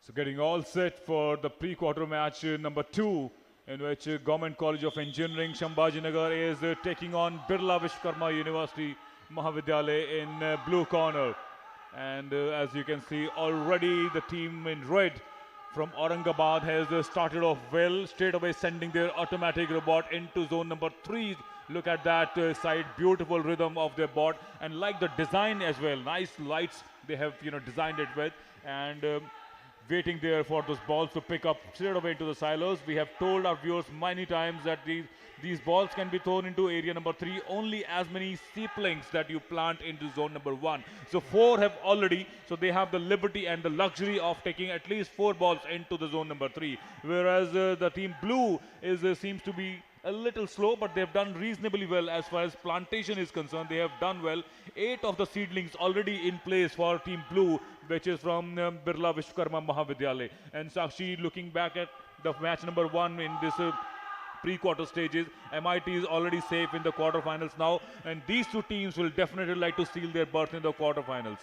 So getting all set for the pre-quarter match number 2, in which Government College of Engineering Sambhajinagar is taking on Birla Vishvakarma University Mahavidyalaya in blue corner. And as you can see already, the team in red from Aurangabad has started off well, straight away sending their automatic robot into zone number 3. Look at that side, beautiful rhythm of their bot, and like the design as well, nice lights they have designed it with, and waiting there for those balls to pick up straight away into the silos. We have told our viewers many times that these balls can be thrown into area number 3 only as many seedlings that you plant into zone number 1. So 4 have already, so they have the liberty and the luxury of taking at least 4 balls into the zone number 3. Whereas the team blue seems to be a little slow, but they've done reasonably well as far as plantation is concerned. They have done well. 8 of the seedlings already in place for Team Blue, which is from Birla Vishvakarma Mahavidyalaya. And Sakshi, looking back at the match number 1 in this pre-quarter stages, MIT is already safe in the quarterfinals now, and these two teams will definitely like to seal their berth in the quarterfinals.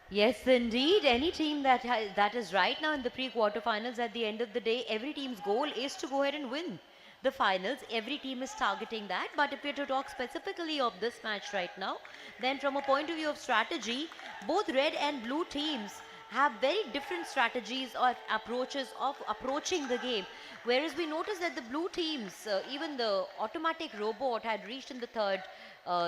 Yes, indeed. Any team that is right now in the pre-quarterfinals, at the end of the day, every team's goal is to go ahead and win the finals. Every team is targeting that. But if we're to talk specifically of this match right now, then from a point of view of strategy, both red and blue teams have very different strategies or approaches of approaching the game. Whereas we noticed that the blue teams, even the automatic robot had reached in the third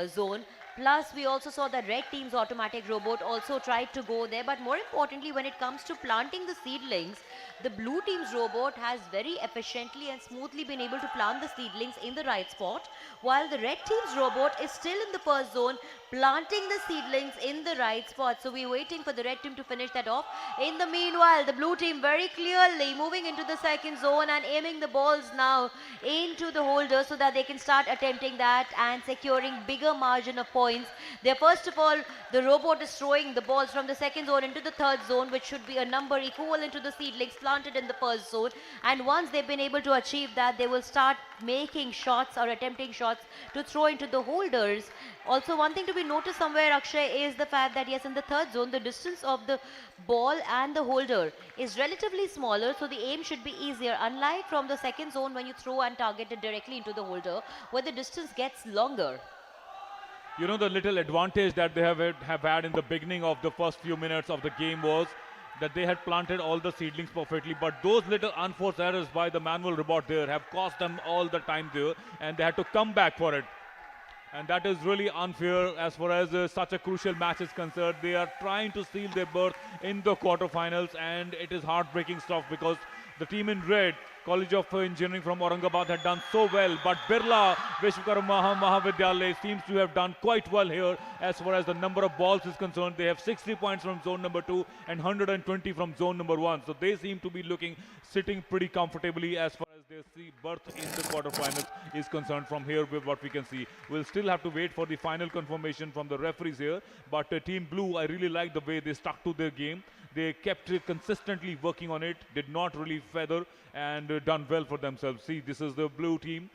zone. Plus, we also saw that red team's automatic robot also tried to go there. But more importantly, when it comes to planting the seedlings, the blue team's robot has very efficiently and smoothly been able to plant the seedlings in the right spot, while the red team's robot is still in the first zone, planting the seedlings in the right spot. So we're waiting for the red team to finish that off. In the meanwhile, the blue team very clearly moving into the second zone and aiming the balls now into the holder so that they can start attempting that and securing bigger margin of points. There, first of all, the robot is throwing the balls from the second zone into the third zone, which should be a number equivalent to the seedlings planted in the first zone. And once they've been able to achieve that, they will start making shots or attempting shots to throw into the holders. Also, one thing to be noticed somewhere, Akshay, is the fact that yes, in the third zone, the distance of the ball and the holder is relatively smaller, so the aim should be easier, unlike from the second zone when you throw and target it directly into the holder, where the distance gets longer. You know, the little advantage that they have had in the beginning of the first few minutes of the game was that they had planted all the seedlings perfectly, but those little unforced errors by the manual robot there have cost them all the time there, and they had to come back for it. And that is really unfair as far as such a crucial match is concerned. They are trying to seal their berth in the quarterfinals, and it is heartbreaking stuff because the team in red, College of Engineering from Aurangabad, had done so well, but Birla Vishvakarma Mahavidyalaya seems to have done quite well here as far as the number of balls is concerned. They have 60 points from zone number 2 and 120 from zone number 1. So they seem to be sitting pretty comfortably as far as their berth in the quarterfinals is concerned from here with what we can see. We'll still have to wait for the final confirmation from the referees here, but Team Blue, I really like the way they stuck to their game. They kept consistently working on it, did not really feather, and done well for themselves. See, this is the blue team,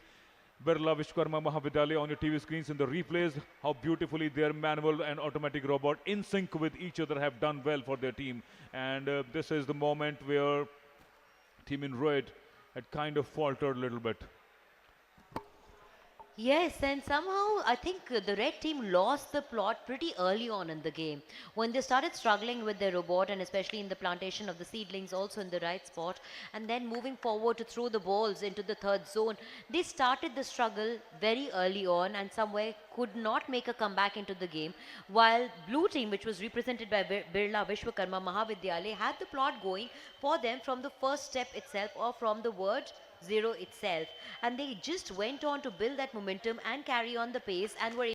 Birla Vishvakarma Mahavidyalaya on your TV screens in the replays, how beautifully their manual and automatic robot in sync with each other have done well for their team. And this is the moment where team in red had kind of faltered a little bit. Yes, and somehow I think the red team lost the plot pretty early on in the game. When they started struggling with their robot and especially in the plantation of the seedlings also in the right spot, and then moving forward to throw the balls into the third zone, they started the struggle very early on and somewhere could not make a comeback into the game. While blue team, which was represented by Birla Vishvakarma Mahavidyalaya, had the plot going for them from the first step itself or from the word zero itself, and they just went on to build that momentum and carry on the pace and were